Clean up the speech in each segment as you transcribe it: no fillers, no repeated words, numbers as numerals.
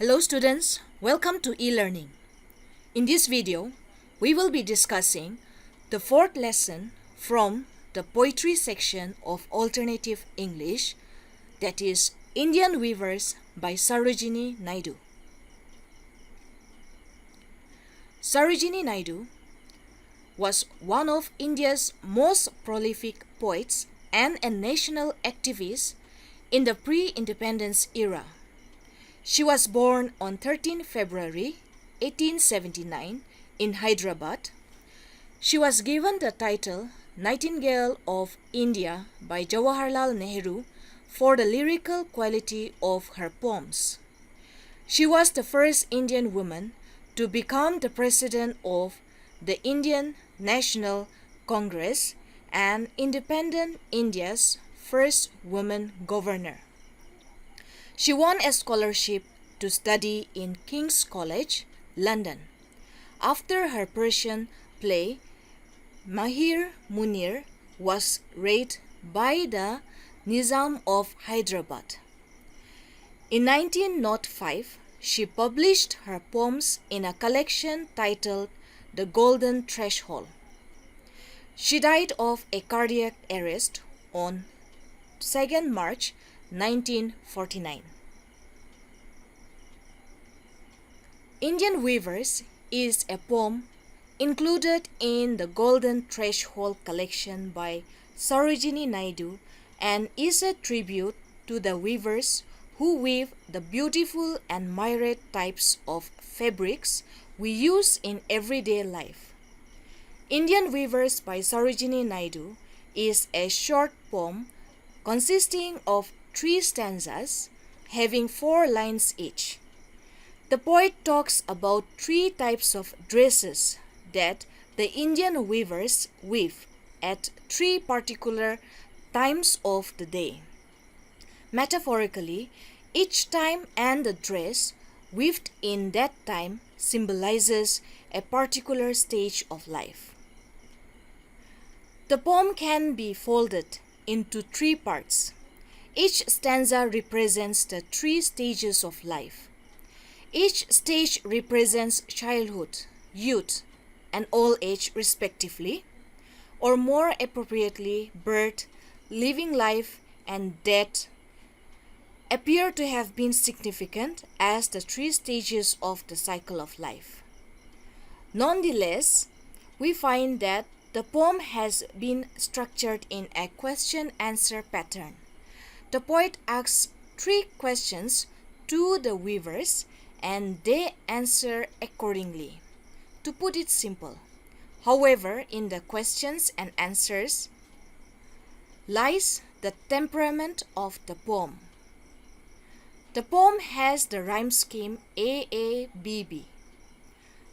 Hello students, welcome to e-learning. In this video, we will be discussing the fourth lesson from the poetry section of Alternative English, that is Indian Weavers by Sarojini Naidu. Sarojini Naidu was one of India's most prolific poets and a national activist in the pre-independence era. She was born on 13 February 1879 in Hyderabad. She was given the title Nightingale of India by Jawaharlal Nehru for the lyrical quality of her poems. She was the first Indian woman to become the president of the Indian National Congress and independent India's first woman governor. She won a scholarship to study in King's College, London. After her Persian play, Mahir Munir was read by the Nizam of Hyderabad. In 1905, she published her poems in a collection titled The Golden Threshold. She died of a cardiac arrest on 2nd March 1949. Indian Weavers is a poem included in the Golden Threshold collection by Sarojini Naidu and is a tribute to the weavers who weave the beautiful and myriad types of fabrics we use in everyday life. Indian Weavers by Sarojini Naidu is a short poem consisting of 3 stanzas having 4 lines each. The poet talks about 3 types of dresses that the Indian weavers weave at 3 particular times of the day. Metaphorically, each time and the dress weaved in that time symbolizes a particular stage of life. The poem can be folded into 3 parts. Each stanza represents the 3 stages of life. Each stage represents childhood, youth, and old age respectively, or more appropriately, birth, living life, and death appear to have been significant as the 3 stages of the cycle of life. Nonetheless, we find that the poem has been structured in a question-answer pattern. The poet asks 3 questions to the weavers and they answer accordingly. To put it simple, however, in the questions and answers lies the temperament of the poem. The poem has the rhyme scheme AABB.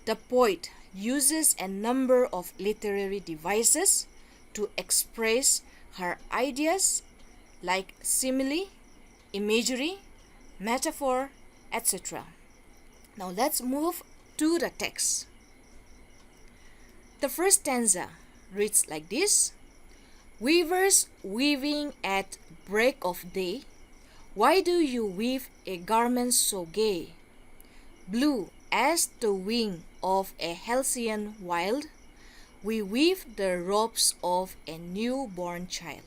The poet uses a number of literary devices to express her ideas like simile, imagery, metaphor, etc. Now let's move to the text. The first stanza reads like this: Weavers weaving at break of day, why do you weave a garment so gay? Blue as the wing of a halcyon wild, we weave the robes of a newborn child.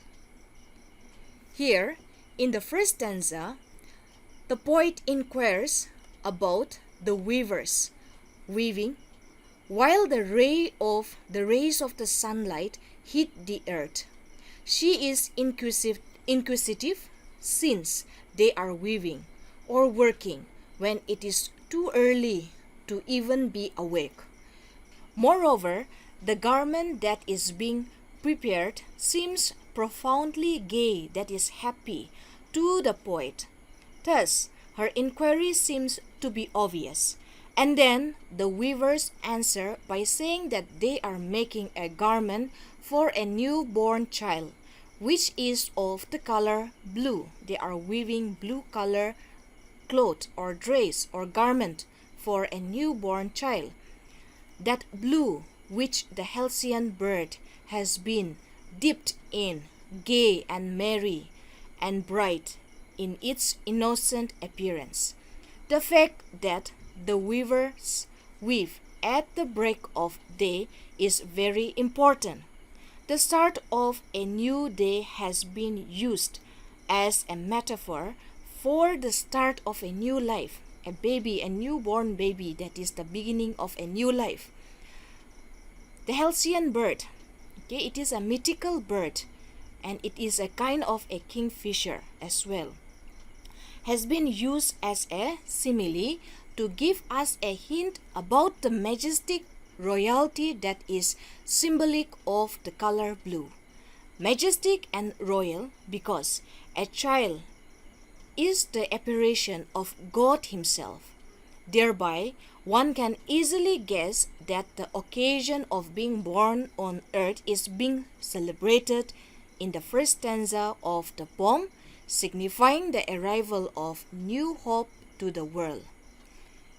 Here, in the first stanza, the poet inquires about the weavers weaving while the rays of the sunlight hit the earth. She is inquisitive since they are weaving or working when it is too early to even be awake. Moreover, the garment that is being prepared seems profoundly gay, that is happy, to the poet. Thus, her inquiry seems to be obvious. And then the weavers answer by saying that they are making a garment for a newborn child, which is of the color blue. They are weaving blue color cloth or dress or garment for a newborn child. That blue which the halcyon bird has been dipped in, gay and merry and bright in its innocent appearance. The fact that the weavers weave at the break of day is very important. The start of a new day has been used as a metaphor for the start of a new life, a baby, a newborn baby, that is the beginning of a new life. The halcyon bird, okay, it is a mythical bird and it is a kind of a kingfisher as well, has been used as a simile to give us a hint about the majestic royalty that is symbolic of the color blue. Majestic and royal because a child is the apparition of God Himself. Thereby, one can easily guess that the occasion of being born on earth is being celebrated in the first stanza of the poem, signifying the arrival of new hope to the world.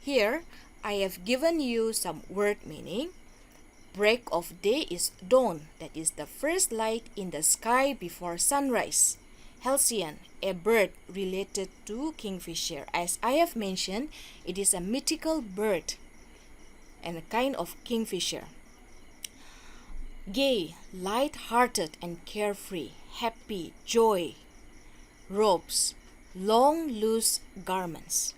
Here, I have given you some word meaning. Break of day is dawn, that is the first light in the sky before sunrise. Halcyon, a bird related to kingfisher. As I have mentioned, it is a mythical bird and a kind of kingfisher. Gay, light-hearted and carefree, happy, joy. Robes, long loose garments.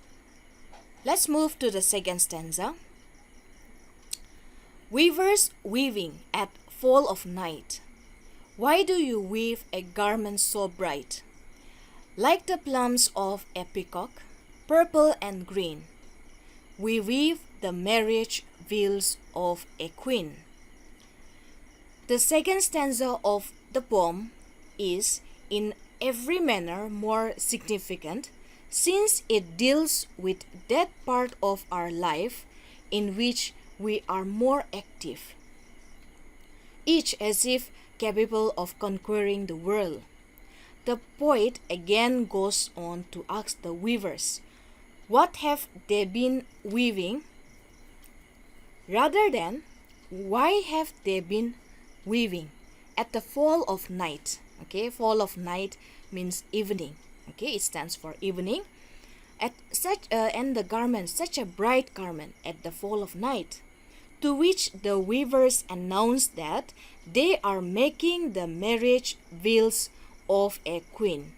Let's move to the second stanza. Weavers weaving at fall of night. Why do you weave a garment so bright? Like the plumes of a peacock, purple and green, we weave the marriage veils of a queen. The second stanza of the poem is in every manner more significant, since it deals with that part of our life in which we are more active, each as if capable of conquering the world. The poet again goes on to ask the weavers, what have they been weaving? Rather than, why have they been weaving at the fall of night? Okay, fall of night means evening. Okay, it stands for evening. At such and the garment, such a bright garment at the fall of night, to which the weavers announce that they are making the marriage veils of a queen,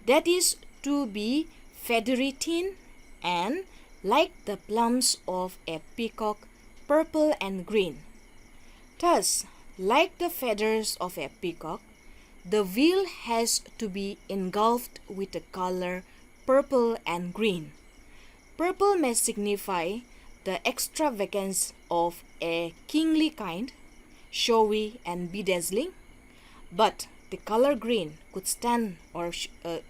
that is to be feathery thin and like the plumes of a peacock, purple and green. Thus, like the feathers of a peacock, the veil has to be engulfed with the color purple and green. Purple may signify the extravagance of a kingly kind, showy and bedazzling, but the color green could stand or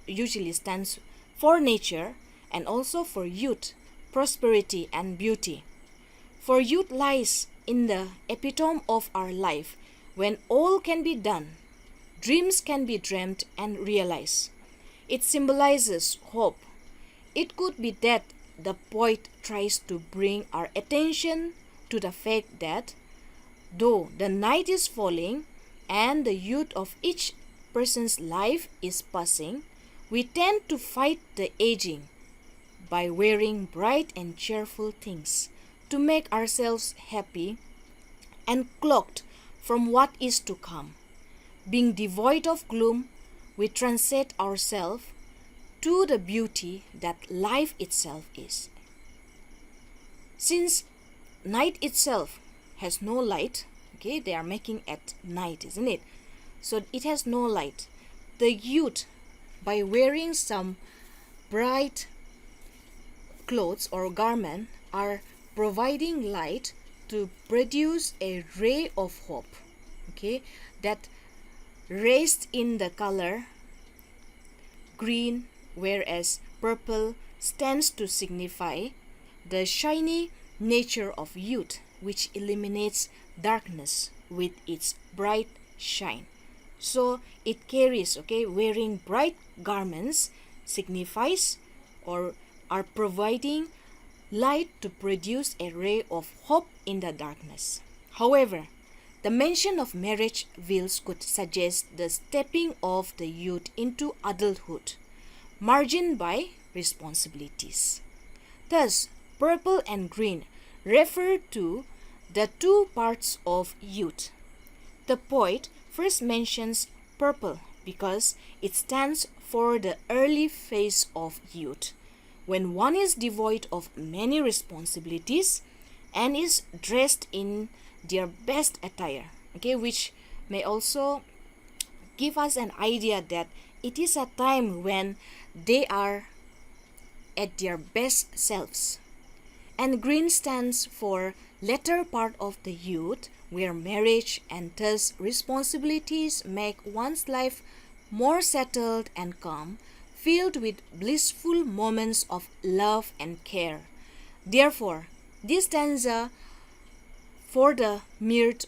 usually stands for nature and also for youth, prosperity and beauty. For youth lies in the epitome of our life, when all can be done, dreams can be dreamt and realized. It symbolizes hope. It could be that the poet tries to bring our attention to the fact that though the night is falling and the youth of each person's life is passing, we tend to fight the aging by wearing bright and cheerful things to make ourselves happy and cloaked from what is to come. Being devoid of gloom, we transcend ourselves to the beauty that life itself is. Since night itself has no light, okay, they are making at night, isn't it? So it has no light. The youth, by wearing some bright clothes or garment, are providing light to produce a ray of hope, okay, that raised in the color green, whereas purple stands to signify the shiny nature of youth, which eliminates darkness with its bright shine. So it carries, okay, wearing bright garments signifies or are providing light to produce a ray of hope in the darkness. However, the mention of marriage veils could suggest the stepping of the youth into adulthood, margined by responsibilities. Thus, purple and green refer to the two parts of youth. The poet first mentions purple because it stands for the early phase of youth, when one is devoid of many responsibilities and is dressed in their best attire, okay, which may also give us an idea that it is a time when they are at their best selves. And green stands for latter part of the youth, where marriage and thus responsibilities make one's life more settled and calm, filled with blissful moments of love and care. Therefore, this stanza for the mirth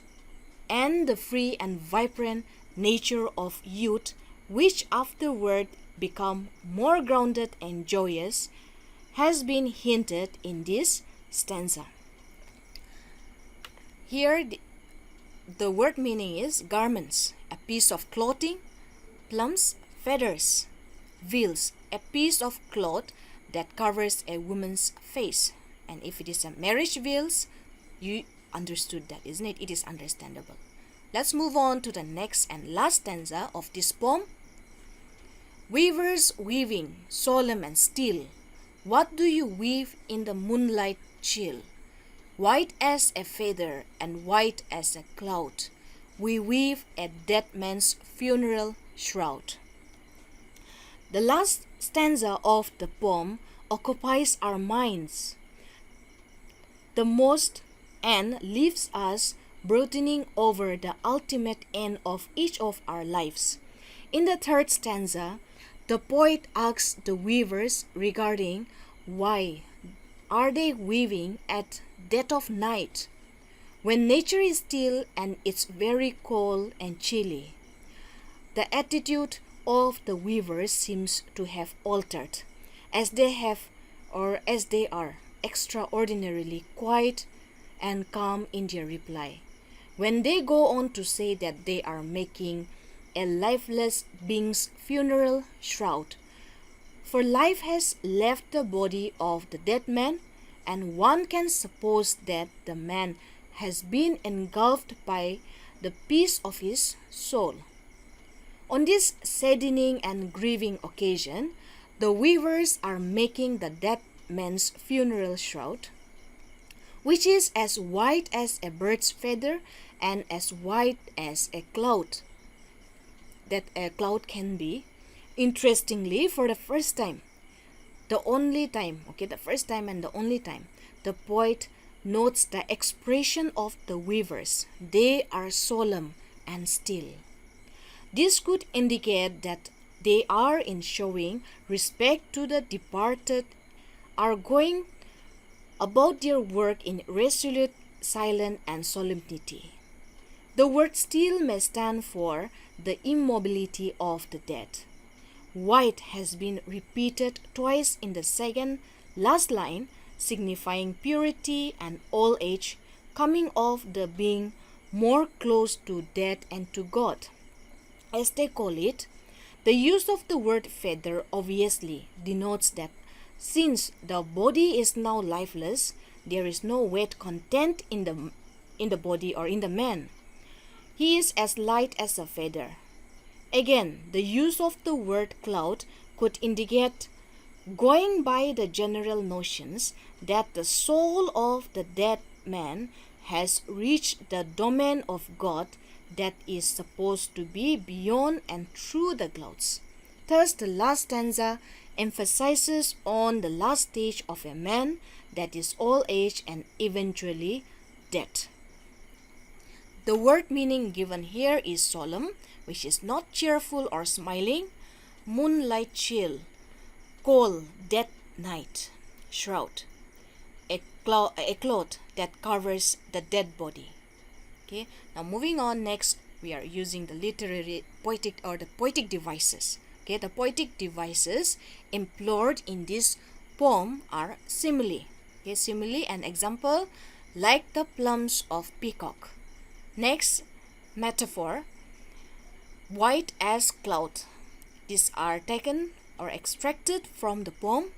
and the free and vibrant nature of youth, which afterward become more grounded and joyous, has been hinted in this stanza. Here the word meaning is garments, a piece of clothing, plumes, feathers, veils, a piece of cloth that covers a woman's face. And if it is a marriage veils, you understood that, isn't it? It is understandable. Let's move on to the next and last stanza of this poem. Weavers weaving, solemn and still, what do you weave in the moonlight chill? White as a feather and white as a cloud, we weave a dead man's funeral shroud. The last stanza of the poem occupies our minds the most and leaves us brooding over the ultimate end of each of our lives. In the third stanza, the poet asks the weavers regarding why are they weaving at dead of night, when nature is still and it's very cold and chilly. The attitude of the weavers seems to have altered, as they are extraordinarily quiet and calm in their reply, when they go on to say that they are making a lifeless being's funeral shroud. For life has left the body of the dead man, and one can suppose that the man has been engulfed by the peace of his soul. On this saddening and grieving occasion, the weavers are making the dead man's funeral shroud, which is as white as a bird's feather and as white as a cloud that a cloud can be. Interestingly, for the first time, the first time and the only time, the poet notes the expression of the weavers. They are solemn and still. This could indicate that they are in showing respect to the departed, are going about their work in resolute silence and solemnity. The word still may stand for the immobility of the dead. White has been repeated twice in the second last line, signifying purity and old age, coming of the being more close to death and to God, as they call it. The use of the word feather obviously denotes that since the body is now lifeless, there is no weight content in the body or in the man. He is as light as a feather. Again, the use of the word cloud could indicate, going by the general notions, that the soul of the dead man has reached the domain of God that is supposed to be beyond and through the clouds. Thus, the last stanza emphasizes on the last stage of a man, that is old age and eventually death. The word meaning given here is solemn, which is not cheerful or smiling, moonlight chill, cold, dead night, shroud, a cloth that covers the dead body. Okay, now moving on, next we are using the literary poetic devices. Okay, the poetic devices employed in this poem are simile. Okay, simile and example, like the plumes of peacock. Next, metaphor, white as cloud. These are taken or extracted from the poem.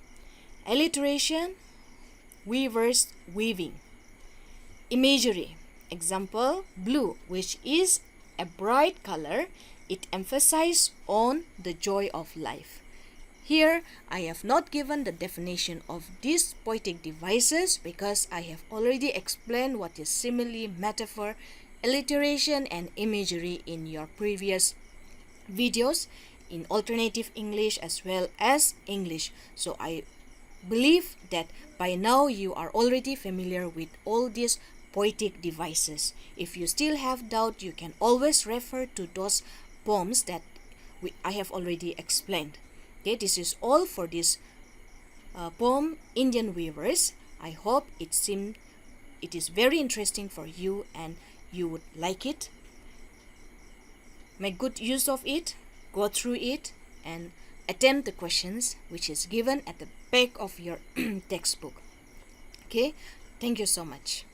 Alliteration, weavers weaving. Imagery. Example, blue, which is a bright color. It emphasizes on the joy of life. Here, I have not given the definition of these poetic devices because I have already explained what is simile, metaphor, alliteration, and imagery in your previous videos in alternative English as well as English. So I believe that by now you are already familiar with all these poetic devices. If you still have doubt, you can always refer to those poems that I have already explained. Okay, this is all for this poem, Indian Weavers. I hope it is very interesting for you and you would like it. Make good use of it, go through it, and attempt the questions which is given at the back of your textbook. Okay, thank you so much.